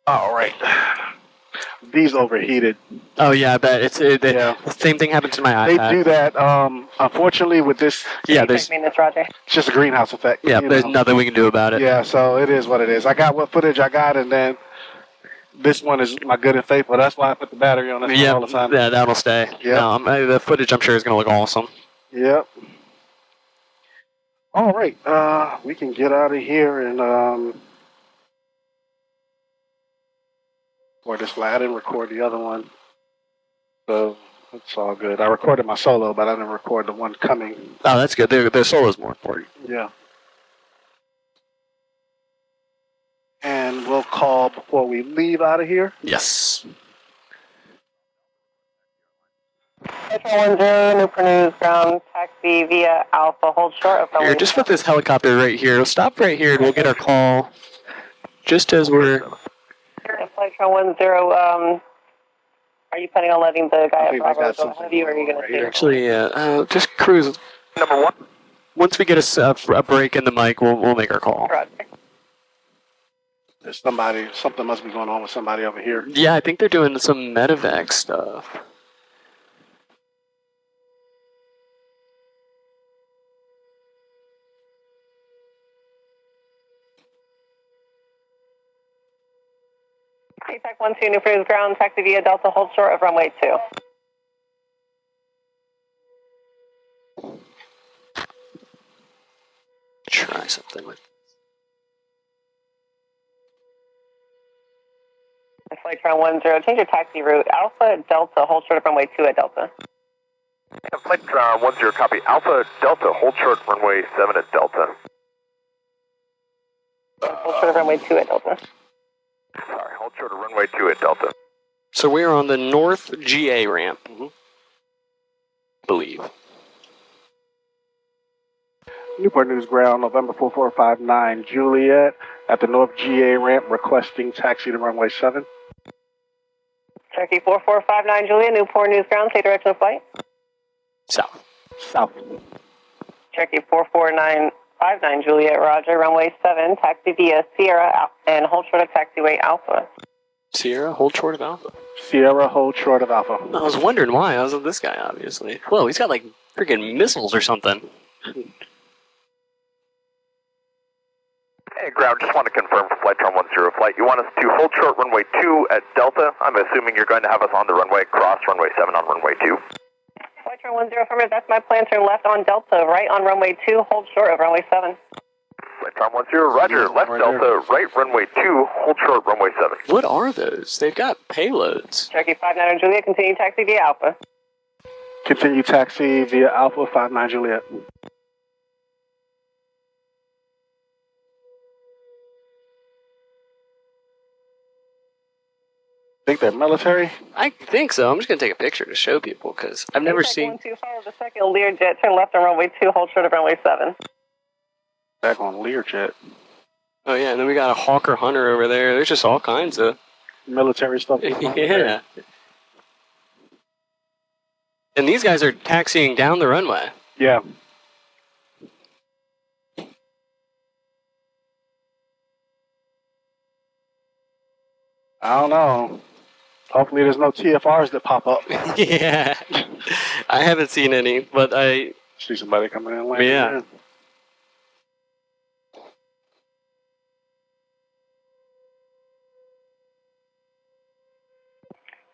All right. These overheated. Oh yeah, I bet Yeah. the same thing happens to my They iPad. do that. Unfortunately, with this, Yeah, there's it's just a greenhouse effect. yeah, there's nothing we can do about it. Yeah, so it is what it is. I got what footage I got, and then this one is my good and faithful. That's why I put the battery on this one all the time. Yeah, that'll stay. Yep. No, the footage I'm sure is gonna look awesome. Yep. All right. We can get out of here and record this one. I didn't record the other one, so it's all good. I recorded my solo, but I didn't record the one coming. Oh, that's good. The solo's more important. Yeah. And we'll call before we leave out of here. Yes. Central 10, Newport News, ground taxi via Alpha, hold short of runway. Here, just put this helicopter right here. We'll stop right here and we'll get our call just as we're... Flight 10, are you planning on letting the guy at Bravo go ahead of you, or are you going to stay? Actually, just cruise. Number 1. Once we get a break in the mic, we'll make our call. There's something must be going on with somebody over here. Yeah, I think they're doing some medevac stuff. APAC 12, Newport News, ground taxi via Delta, hold short of runway 2. Try something with Flight 10, change your taxi route. Alpha Delta, hold short of runway 2 at Delta. Flight 10, copy. Alpha Delta, hold short runway 7 at Delta. Hold short of runway 2 at Delta. Sorry, hold short of runway 2 at Delta. So we're on the North GA ramp, believe. Newport News ground, November 4459, Juliet, at the North GA ramp, requesting taxi to runway 7. Cherokee 4459, Juliet, Newport News ground, say direction of flight. South. South. Cherokee 44959, Juliet, roger, runway 7, taxi via Sierra, and hold short of taxiway Alpha. Sierra, hold short of Alpha. Sierra, hold short of Alpha. I was wondering why. I was with this guy, obviously. Whoa, he's got like freaking missiles or something. Hey, ground, just want to confirm for Flight 10 flight. You want us to hold short runway 2 at Delta? I'm assuming you're going to have us on the runway, cross runway 7 on runway 2. Flight 10, affirmative, that's my plan, turn left on Delta, right on runway 2, hold short of runway 7. Flight 10, roger, left Delta, right runway 2, hold short runway 7. What are those? They've got payloads. Cherokee 59 Juliet, continue taxi via Alpha. Continue taxi via Alpha 59 Juliet. Think they're military? I think so. I'm just going to take a picture to show people because I've never seen... 125, the second Learjet, turn left on runway 2, hold short of runway 7. Back on Learjet. Oh yeah, and then we got a Hawker Hunter over there. There's just all kinds of... military stuff. Yeah. And these guys are taxiing down the runway. Yeah. I don't know. Hopefully there's no TFRs that pop up. Yeah. I haven't seen any, but I... see somebody coming in landing. Yeah. In.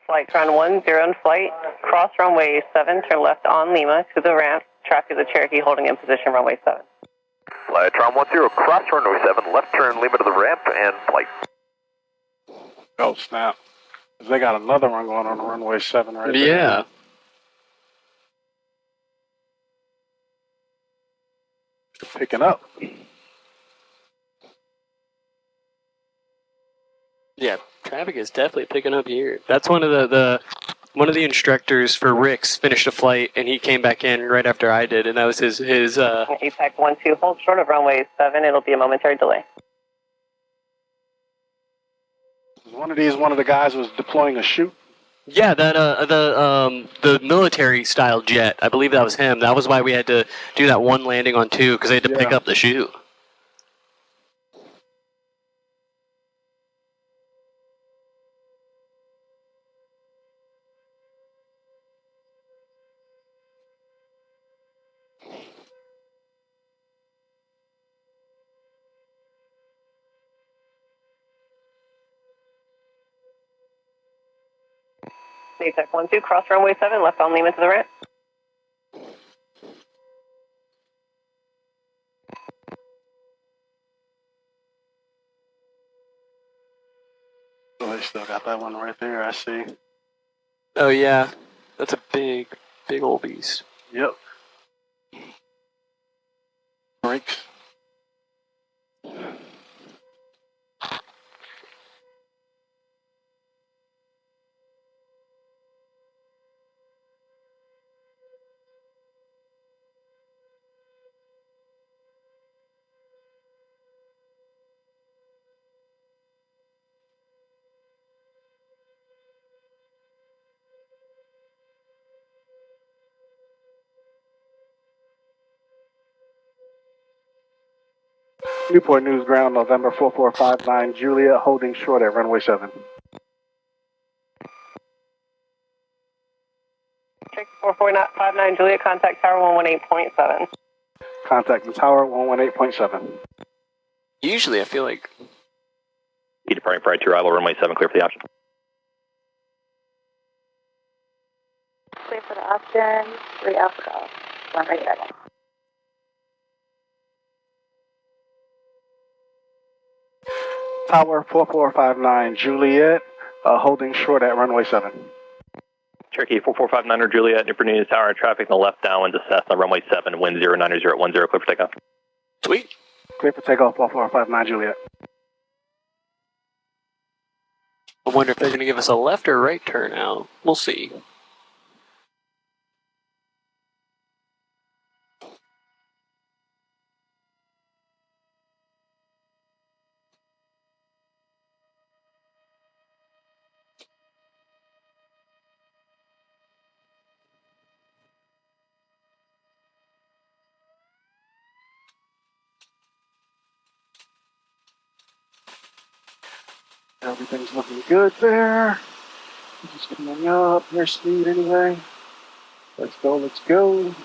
Flight 10 in flight, cross runway 7, turn left on Lima to the ramp, traffic is a Cherokee holding in position runway 7. Flight 10, cross runway 7, left turn Lima to the ramp, and flight. Oh, snap. They got another one going on runway 7 right there. Yeah. Picking up. Yeah, traffic is definitely picking up here. That's one of the one of the instructors for Rick's finished a flight, and he came back in right after I did, and that was his APAC 12, hold short of runway 7, it'll be a momentary delay. One of the guys was deploying a chute. Yeah, that the military style jet. I believe that was him. That was why we had to do that one landing on 2 because they had to pick up the chute. Natech 12, cross runway 7, left-bound Lima to the right. Oh, they still got that one right there, I see. Oh yeah, that's a big old beast. Yep. Brakes. Newport News Ground, November 4459, Juliet, holding short at runway 7. Cherokee 4459, Juliet, contact tower 118.7. Contact the tower, 118.7. Usually, I feel like Departing prior to arrival, runway 7, clear for the option. Clear for the option, 3 Alpha Golf, runway 7. Tower 4459, Juliet, holding short at runway 7. Cherokee 4459 Juliet, Newport News Tower, traffic on the left downwind to Cessna, runway 7, wind 090 at 10, clear for takeoff. sweet. Clear for takeoff, 4459, Juliet. I wonder if they're going to give us a left or right turn out. We'll see. Everything's looking good there. Just coming up, airspeed anyway. Let's go, let's go.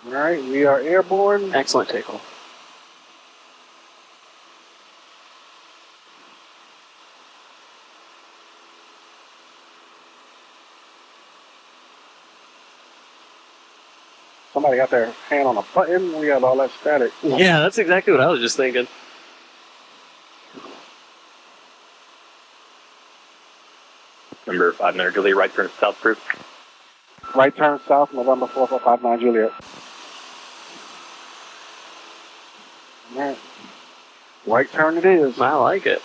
Alright, we are airborne. Excellent takeoff. Somebody got their hand on a button. We got all that static. Yeah, that's exactly what I was just thinking. Number 5 Juliet, right turn south approved. Right turn south, November 4459, Juliet. Alright. Right turn it is. I like it.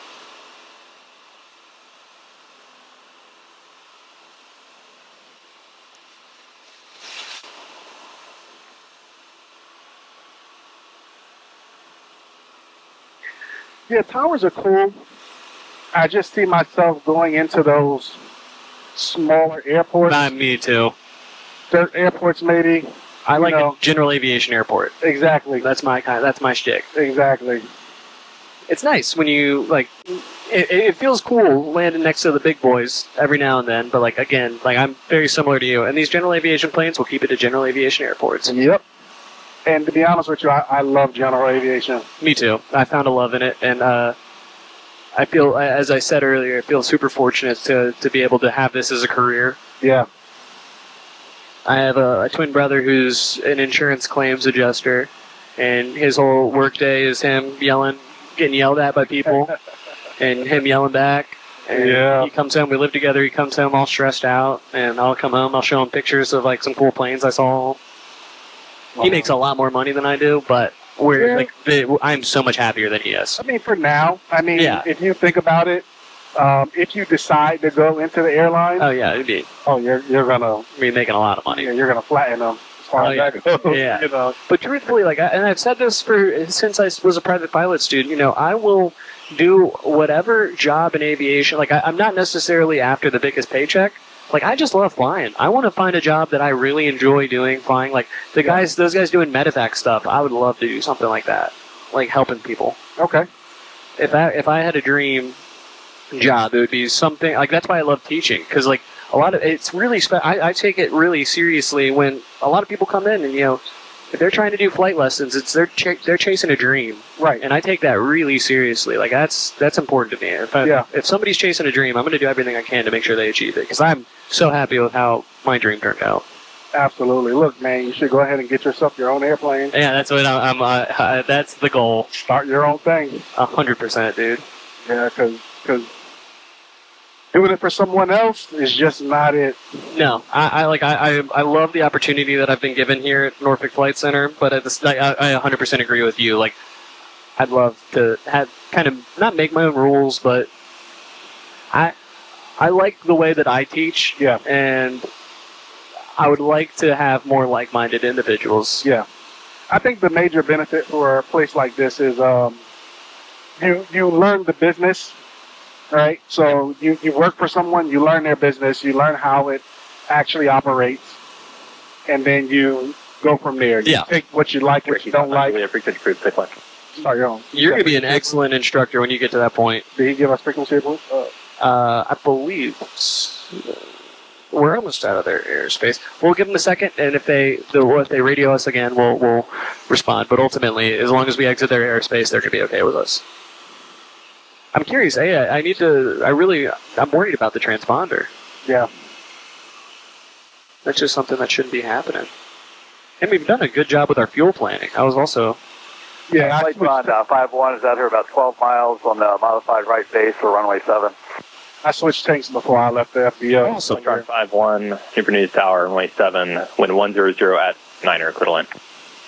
Yeah, towers are cool. I just see myself going into those smaller airports. Me too. Dirt airports, maybe. I like know. a general aviation airport. Exactly. That's my kind. That's my shtick. Exactly. It's nice when you like. It feels cool landing next to the big boys every now and then. But like again, like I'm very similar to you. And these general aviation planes will keep it to general aviation airports. Yep. And to be honest with you, I love general aviation. Me too. I found a love in it, and I feel, as I said earlier, I feel super fortunate to be able to have this as a career. Yeah. I have a twin brother who's an insurance claims adjuster, and his whole workday is him getting yelled at by people, and him yelling back. And Yeah. he comes home, we live together, he comes home all stressed out, and I'll come home, I'll show him pictures of like some cool planes I saw. Wow. He makes a lot more money than I do, but I'm so much happier than he is. I mean, for now, Yeah. if you think about it, if you decide to go into the airline, Oh yeah, you're gonna making a lot of money. you're gonna flatten them as far Oh, as yeah. that goes. Yeah. You know. But truthfully, and I've said this since I was a private pilot student, I will do whatever job in aviation. Like, I'm not necessarily after the biggest paycheck. Like, I just love flying. I want to find a job that I really enjoy doing, flying. Like, those guys doing medevac stuff, I would love to do something like that. Like, helping people. Okay. If I had a dream job, it would be something, like, that's why I love teaching. Because, like, a lot of, it's really, I take it really seriously when a lot of people come in and, if they're trying to do flight lessons, it's they're chasing a dream, Right. and I take that really seriously. Like that's important to me. If somebody's chasing a dream, I'm going to do everything I can to make sure they achieve it because I'm so happy with how my dream turned out. Absolutely. Look, man, you should go ahead and get yourself your own airplane. Yeah, that's what I'm. That's the goal. Start your own thing. 100%, dude. Yeah, because doing it for someone else is just not it. No, I love the opportunity that I've been given here at Norfolk Flight Center, but I 100% agree with you. Like, I'd love to have kind of not make my own rules, but I like the way that I teach. Yeah. And I would like to have more like-minded individuals. Yeah. I think the major benefit for a place like this is you learn the business, right? So you work for someone, you learn their business, you learn how it actually operates, and then you go from there. You take what you like, what you don't like. Start your own. You're going to be an excellent instructor when you get to that point. Did he give us frequency? I believe we're almost out of their airspace. We'll give them a second, and if they radio us again, we'll respond. But ultimately, as long as we exit their airspace, they're going to be okay with us. I'm curious. I'm worried about the transponder. Yeah. That's just something that shouldn't be happening. And we've done a good job with our fuel planning. I was also... Yeah, flight on 5-1 is out here about 12 miles on the modified right base for runway 7. I switched tanks before I left the FBO. Awesome. Truck 5-1, Super News Tower, runway 7, wind 100 at 9 equivalent.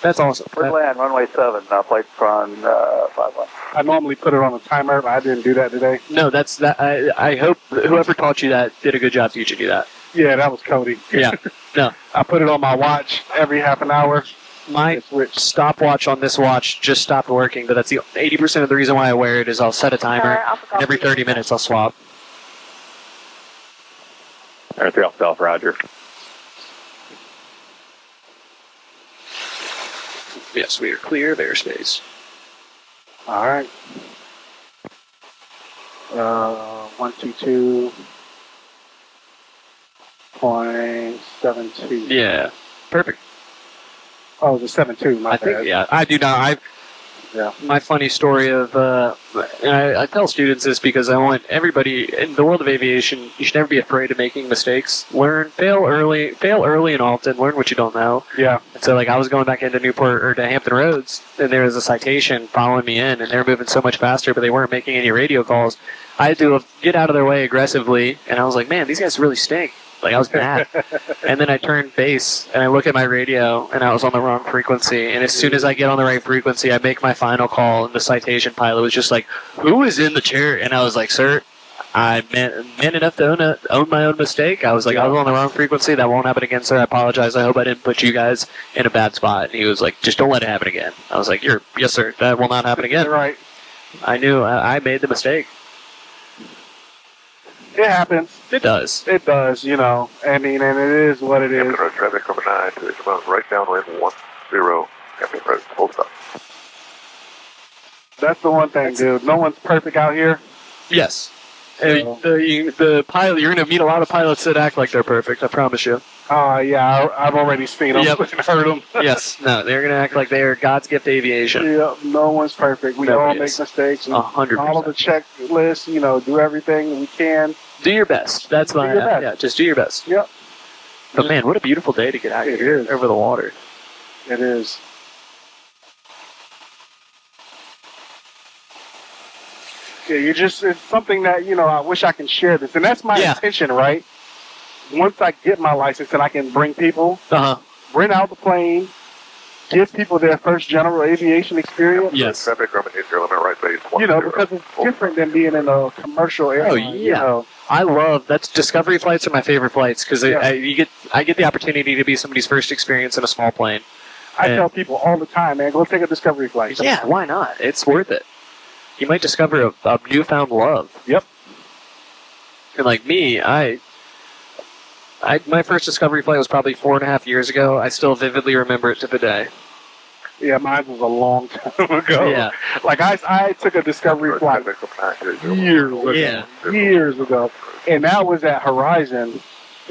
That's awesome. Clear land, runway 7, flight on 5-1. I normally put it on a timer, but I didn't do that today. No, that's that. I hope whoever taught you that did a good job teaching you that. Yeah, that was Cody. Yeah. No. I put it on my watch every half an hour. My stopwatch on this watch just stopped working, but that's the 80% of the reason why I wear it is I'll set a timer, and every 30 minutes I'll swap. Air 3 Alpha Alpha, roger. Yes, we are clear of airspace. All right. 122.72. Yeah. Perfect. Oh, it was a 7.2. I think, yeah. I do not. My funny story of, and I tell students this because I want everybody in the world of aviation, you should never be afraid of making mistakes. Fail early and often, learn what you don't know. Yeah. And so, like, I was going back into Newport or to Hampton Roads, and there was a citation following me in, and they were moving so much faster, but they weren't making any radio calls. I had to get out of their way aggressively, and I was like, man, these guys really stink. Like, I was mad. And then I turned base, and I look at my radio, and I was on the wrong frequency. And as soon as I get on the right frequency, I make my final call, and the citation pilot was just like, who is in the chair? And I was like, sir, I'm man enough to own my own mistake. I was like, I was on the wrong frequency. That won't happen again, sir. I apologize. I hope I didn't put you guys in a bad spot. And he was like, just don't let it happen again. I was like, yes, sir. That will not happen again. Right. I knew I made the mistake. It happens. It does. It does, you know. I mean, and it is what it is. Traffic from 9 to come out right downwind 10. Captain President, full stop. That's the one thing, dude. No one's perfect out here. Yes. So. The pilot, you're going to meet a lot of pilots that act like they're perfect, I promise you. Yeah, I've already seen them and heard them. Yes, no, they're going to act like they are God's gift to aviation. Yeah, no one's perfect. We all make mistakes. 100%. Follow the checklist, do everything we can. Do your best. That's my, yeah, just do your best. Yep. But man, what a beautiful day to get out here over the water. It is. Yeah, it's something that, I wish I can share this. And that's my intention, right? Once I get my license and I can bring people, rent out the plane, give people their first general aviation experience. Yes. Traffic Roman needs your limit right base. Because it's different than being in a commercial airline. Oh, yeah. I love that's discovery flights are my favorite flights because I get the opportunity to be somebody's first experience in a small plane. I tell people all the time, man, go take a discovery flight. Yeah, why not? It's worth it. You might discover a newfound love. Yep. And like me, my first discovery flight was probably 4.5 years ago. I still vividly remember it to the day. Yeah, mine was a long time ago. Yeah. Like, I took a discovery flight years ago. Yeah. Years ago. And that was at Horizon.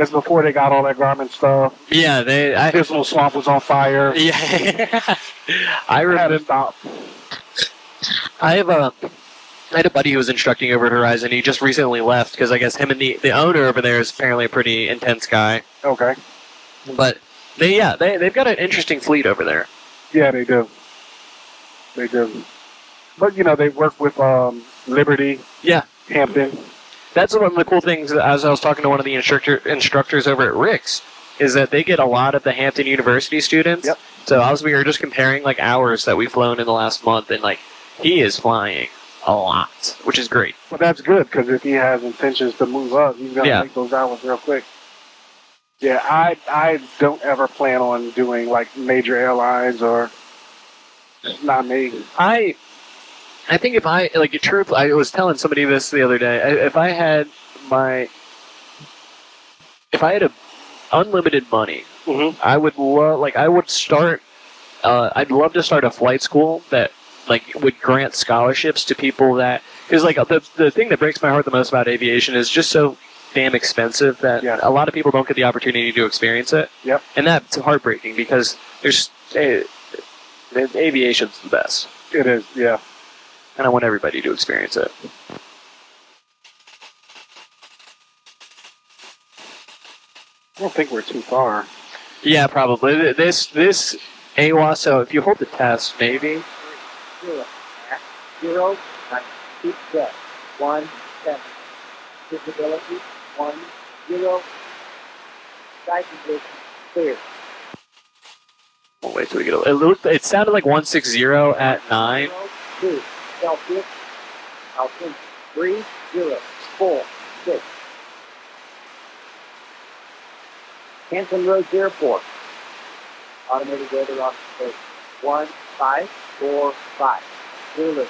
That's before they got all that Garmin stuff. Yeah, This little swamp was on fire. Yeah, I Had to remember. stop. I had a buddy who was instructing over at Horizon. He just recently left because I guess him and the owner over there is apparently a pretty intense guy. Okay. But they've got an interesting fleet over there. Yeah, they do. They do. But they work with Liberty. Yeah. Hampton. That's one of the cool things, as I was talking to one of the instructors over at Rick's, is that they get a lot of the Hampton University students. Yep. So we were just comparing like hours that we've flown in the last month, and like he is flying a lot, which is great. Well, that's good, because if he has intentions to move up, he's going to make those hours real quick. Yeah, I don't ever plan on doing like major airlines, or it's not me. I think if I I was telling somebody this the other day. If I had unlimited money, I would start. I'd love to start a flight school that would grant scholarships to people that, because the thing that breaks my heart the most about aviation is just so damn expensive that a lot of people don't get the opportunity to experience it. Yep. And that's heartbreaking, because aviation's the best. It is, yeah. And I want everybody to experience it. I don't think we're too far. Yeah, probably. This AWA, so if you hold the test, maybe. 0, 2 set, 1, 7. Visibility, 1, 0. Sky condition, clear. We'll wait till we get it sounded like 160 at 9. 2, Celsius, altitude, 3, 0, 4, 6. Hampton Roads Airport. Automated weather observation. 1, 5, 4, 5. 0.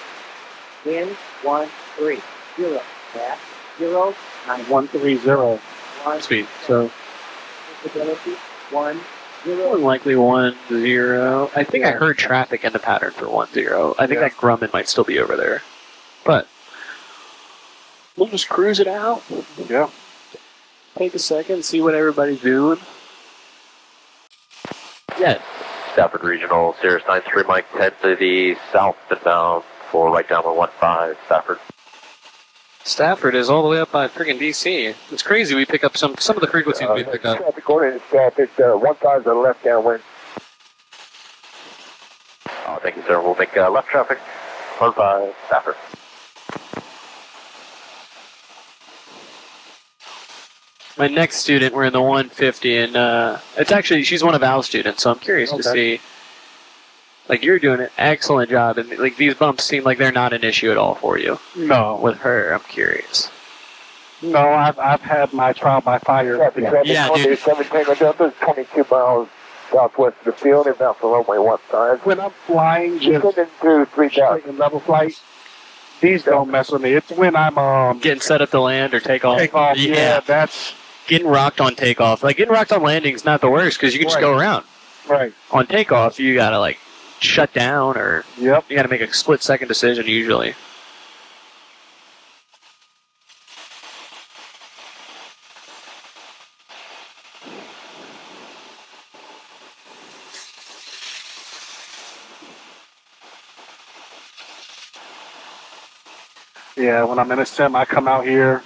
Wind, 1, 3. 0. Gas, 0, 9. 130. 1. Sweet. So, Visibility, 1, more 0. than likely 10. I think I heard traffic in the pattern for 10. I think that Grumman might still be over there. But we'll just cruise it out. Yeah. Take a second, see what everybody's doing. Yeah. Stafford Regional, Sirius 93, Mike 10 to the south inbound for right downwind 15, Stafford. Stafford is all the way up by friggin' DC. It's crazy. We pick up some of the frequencies we pick up. Traffic coordinated Stafford, 15 to the left downwind. Oh, thank you, sir. We'll make left traffic, 15, Stafford. My next student, we're in the 150, and it's actually, she's one of Al's students, so I'm curious to see. You're doing an excellent job, and these bumps seem like they're not an issue at all for you. No. With her, I'm curious. No, I've had my trial by fire. Yeah, dude. 17 Delta, 22 miles southwest of the field, and now for runway 15. When I'm flying, just into 3,000. straight level flight, these don't mess with me. It's when I'm Getting set up to land or take off. Yeah, that's Getting rocked on takeoff. Getting rocked on landing is not the worst, because you can just go around. right. On takeoff, you gotta, shut down, or Yep. you gotta make a split-second decision, usually. Yeah, when I'm in a sim, I come out here,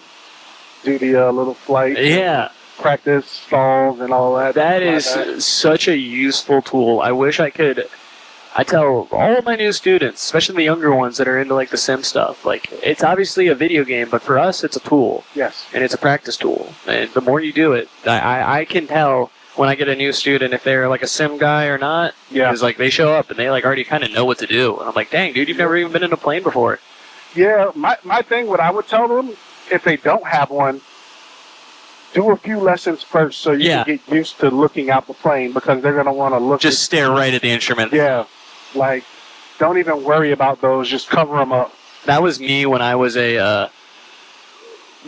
do the little flight. Yeah. Practice stalls and all that. That is such a useful tool. I wish I could. I tell all of my new students, especially the younger ones that are into the sim stuff, it's obviously a video game, but for us it's a tool. Yes. And it's a practice tool. And the more you do it, I can tell when I get a new student if they're a sim guy or not. Yeah. Because they show up and they already kind of know what to do. And I'm like, dang, dude, you've never even been in a plane before. Yeah, my thing, what I would tell them, if they don't have one, do a few lessons first so you can get used to looking out the plane, because they're going to want to look. Just stare right at the instrument. Yeah. Don't even worry about those. Just cover them up. That was me when I was a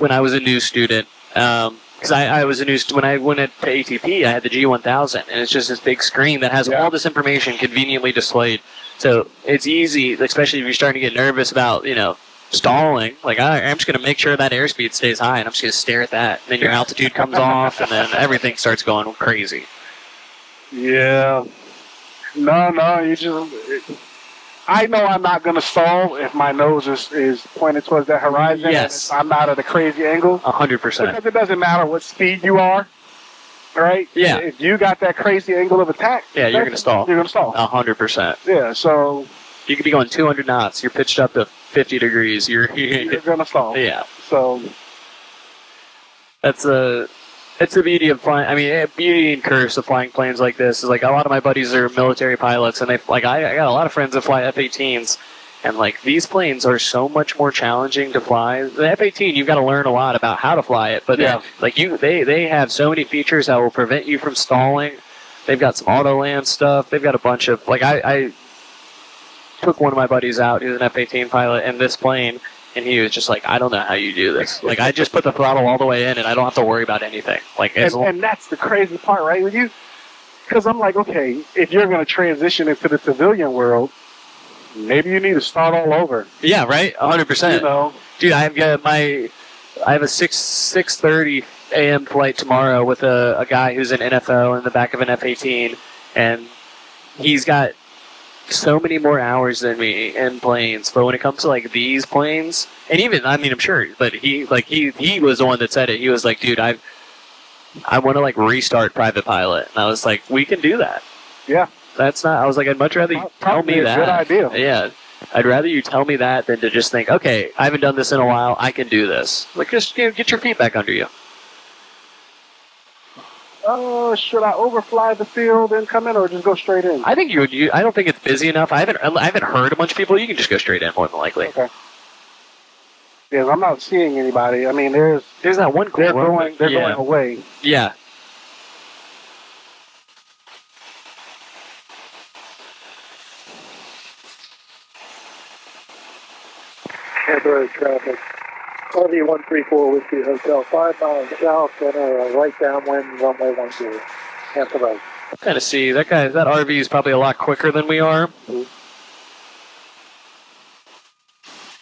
new student. Because I was a new when I went to ATP, I had the G1000, and it's just this big screen that has all this information conveniently displayed. So it's easy, especially if you're starting to get nervous about stalling. Like, I'm just going to make sure that airspeed stays high, and I'm just going to stare at that. And then your altitude comes off, and then everything starts going crazy. Yeah. No, you just... I know I'm not going to stall if my nose is pointed towards that horizon. Yes. And I'm not at a crazy angle. 100%. Because it doesn't matter what speed you are, right? Yeah. If you got that crazy angle of attack, Yeah, you're going to stall. You're going to stall. 100%. Yeah, so... You could be going 200 knots. You're pitched up to 50 degrees. You're going to stall. Yeah. So... It's the beauty of flying. I mean, beauty and curse of flying planes like this is like a lot of my buddies are military pilots, and I got a lot of friends that fly F-18s, and like these planes are so much more challenging to fly. The F-18, you've got to learn a lot about how to fly it, but Yeah. they have so many features that will prevent you from stalling. They've got some auto land stuff. They've got a bunch of like I took one of my buddies out. He was an F-18 pilot in this plane. And he was just like, I don't know how you do this. Like, I just put the throttle all the way in, and I don't have to worry about anything. Like, and that's the crazy part, right? Because I'm like, okay, if you're going to transition into the civilian world, maybe you need to start all over. Yeah, right. 100%. You know, dude, I have a 6:30 a.m. flight tomorrow with a guy who's an NFO in the back of an F-18, and he's got so many more hours than me in planes, but when it comes to like these planes, and even I'm sure, but he was the one that said it. He was like, dude, I want to like restart private pilot, and I was like, we can do that. Yeah, that's not. I was like, I'd much rather you tell me that. Good idea. Yeah, I'd rather you tell me that than to just think, okay, I haven't done this in a while, I can do this. Like, just get your feet back under you. Should I overfly the field and come in, or just go straight in? I think I don't think it's busy enough. I haven't heard a bunch of people. You can just go straight in, more than likely. Okay. Yeah, I'm not seeing anybody. I mean, there's that one. They're going away. Yeah. Temporary traffic. RV-134 Whiskey Hotel, 5 miles south, center, right downwind, runway 10. Cancel road. Kind of see that RV is probably a lot quicker than we are.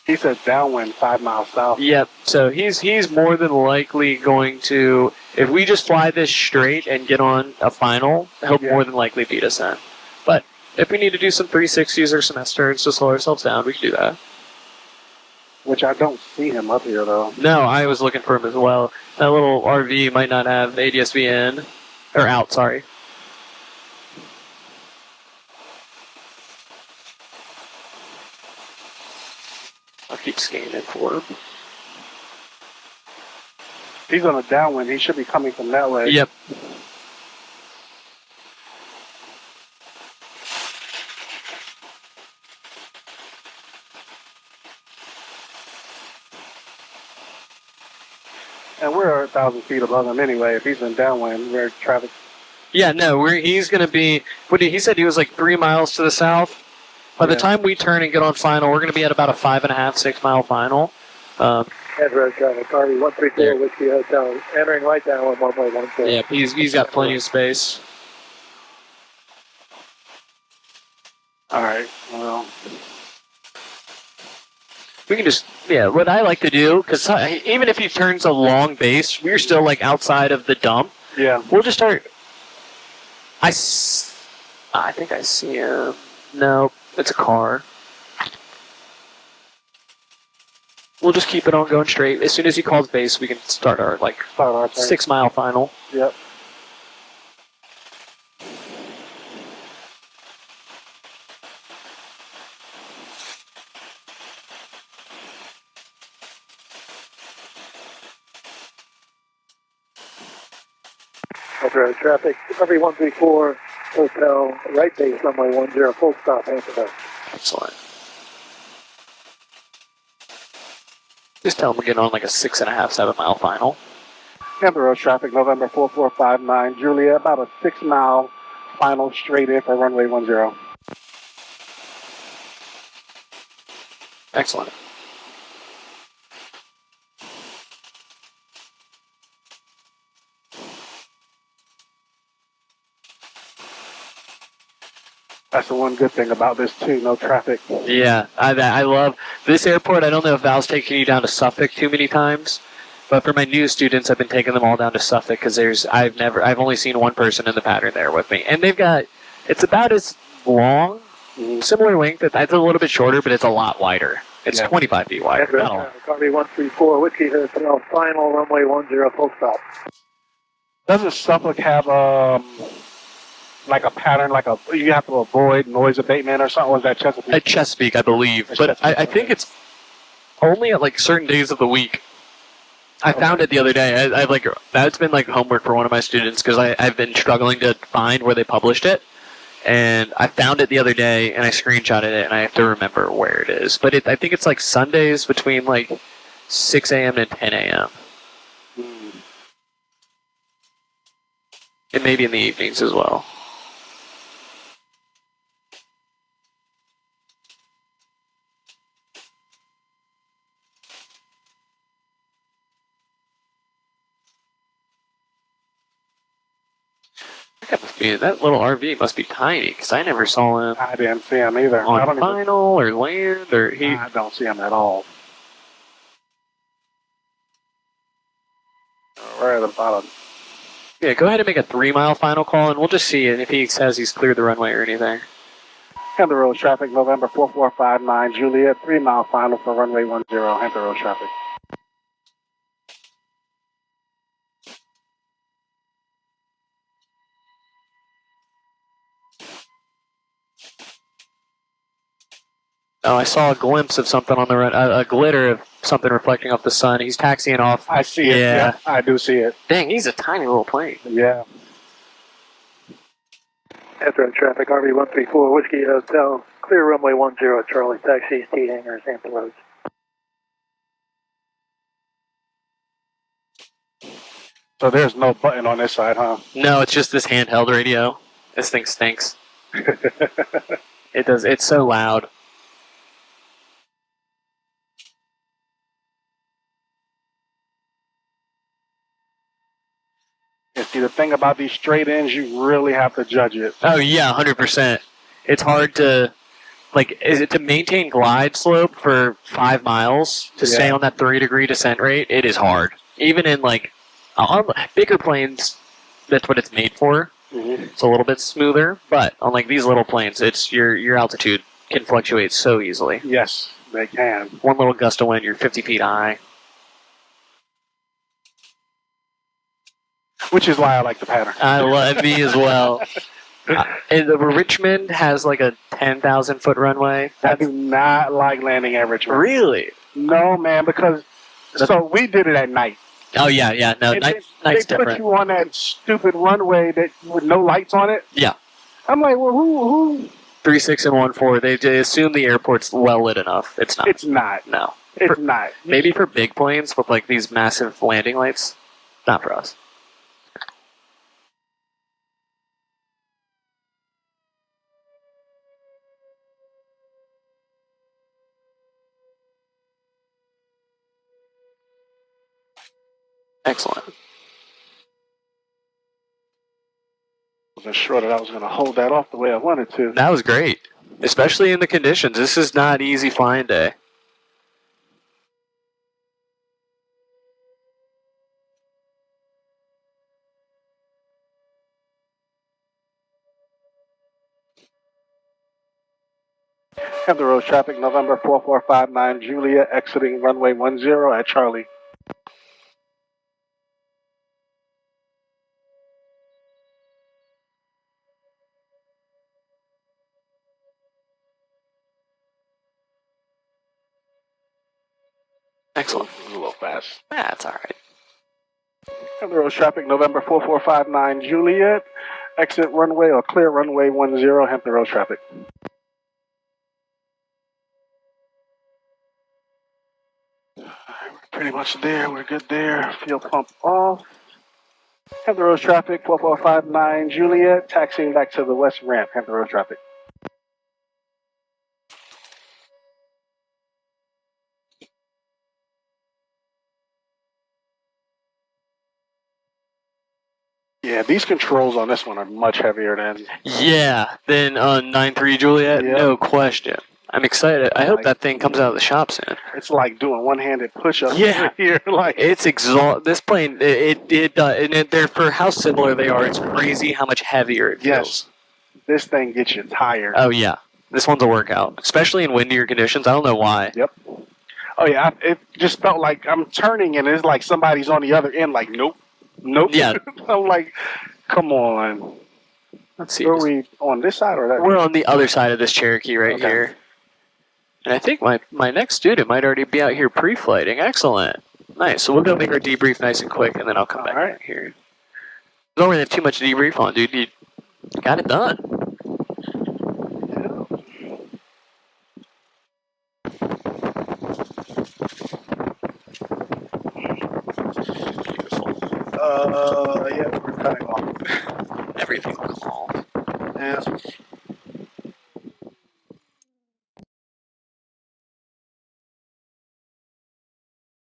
He said downwind, 5 miles south. Yep. So he's more than likely going to, if we just fly this straight and get on a final, he'll more than likely beat us in. But if we need to do some 360s or some S-turns to slow ourselves down, we can do that. Which I don't see him up here, though. No, I was looking for him as well. That little RV might not have ADSB in. Or out, sorry. I'll keep scanning for him. He's on a downwind. He should be coming from that way. Yep. And we're 1,000 feet above him anyway. If he's in downwind, we're traffic. Yeah, no, he's going to be... He said he was like 3 miles to the south. By the time we turn and get on final, we're going to be at about a 5.5, 6 mile final. Head road traffic, RV-134 Whiskey Hotel, entering right downwind, runway 10. Yeah, he's got plenty of space. All right, well... We can just, what I like to do, because even if he turns a long base, we're still like outside of the dump. Yeah. We'll just start. I think I see him. No, it's a car. We'll just keep it on going straight. As soon as he calls base, we can start our 6 mile final. Yep. Road traffic, RV-134 Hotel, right base, runway 10, full stop, answer that. Excellent. Just tell him we're getting on like a 6.5, 7 mile final. Tampa Road traffic, November 4459, Juliet, about a 6 mile final straight in for runway 10. Excellent. That's the one good thing about this too. No traffic. Yeah, I love this airport. I don't know if Val's taking you down to Suffolk too many times, but for my new students, I've been taking them all down to Suffolk because I've only seen one person in the pattern there with me, and it's about as long, similar length. It's a little bit shorter, but it's a lot wider. It's 25 feet wide. Copy 134, Whiskey Hotel, final runway 10, full stop. Doesn't Suffolk have like a pattern, you have to avoid noise abatement or something? Was that Chesapeake? At Chesapeake, I believe, but I think it's only at like certain days of the week. I found it the other day. That's been like homework for one of my students because I've been struggling to find where they published it. And I found it the other day, and I screenshotted it, and I have to remember where it is. But I think it's like Sundays between like 6 a.m. and 10 a.m. And maybe in the evenings as well. That little RV must be tiny, because I never saw him. I didn't see him either. On final or land, or I don't see him at all. Right at the bottom. Yeah, go ahead and make a 3-mile final call, and we'll just see if he says he's cleared the runway or anything. Hampton Roads traffic, November 4459, Juliet, 3-mile final for runway 10, Hampton Roads traffic. Oh, I saw a glimpse of something on the run, a glitter of something reflecting off the sun. He's taxiing off. I see it. Yeah, I do see it. Dang, he's a tiny little plane. Yeah. Hampton Roads traffic, RV 134, Whiskey Hotel, clear runway 10, Charlie, taxis, T hangars, Hampton Roads. So there's no button on this side, huh? No, it's just this handheld radio. This thing stinks. It does. It's so loud. And see, the thing about these straight ins, you really have to judge it. Oh yeah, 100%. It's hard to, to maintain glide slope for 5 miles to stay on that 3-degree descent rate. It is hard. Even in on bigger planes, that's what it's made for. Mm-hmm. It's a little bit smoother, but on these little planes, it's your altitude can fluctuate so easily. Yes, they can. One little gust of wind, you're 50 feet high. Which is why I like the pattern. I love me as well. Richmond has a 10,000-foot runway. I do not like landing at Richmond. Really? No, man, because so we did it at night. Oh yeah. No, night's different. They put you on that stupid runway with no lights on it. Yeah. I'm like, well, who? 36 and 14. They assume the airport's well lit enough. It's not. It's not. No. It's not. Maybe for big planes with these massive landing lights. Not for us. Excellent. I wasn't sure that I was going to hold that off the way I wanted to. That was great. Especially in the conditions. This is not easy flying day. Hampton Roads traffic, November 4459, Julia, exiting runway 10 at Charlie. Excellent. A little fast. That's all right. Hampton Roads traffic, November 4459, Juliet, exit runway or clear runway 10, Hampton Roads traffic. We're pretty much there. We're good there. Fuel pump off. Hampton Roads traffic, 4459, Juliet, taxiing back to the west ramp, Hampton Roads traffic. Yeah, these controls on this one are much heavier than. Yeah, then on 9-3 Juliet, Yep. no question. I'm excited. I hope that thing comes out of the shop soon. It's like doing one-handed push-ups Yeah. here. Like It's This plane, they're for how similar they are. It's crazy how much heavier it feels. Yes. This thing gets you tired. Oh yeah, this one's a workout, especially in windier conditions. I don't know why. Yep. Oh yeah, it just felt like I'm turning and it's like somebody's on the other end. Like nope. Yeah. I'm like, come on. Let's see. Are we on this side or that? We're on the other side of this Cherokee right here. And I think my next student might already be out here pre-flighting. Excellent. Nice. So we'll go make our debrief nice and quick, and then I'll come back here. Don't really have too much to debrief on, dude. You got it done. Yeah, we're cutting off.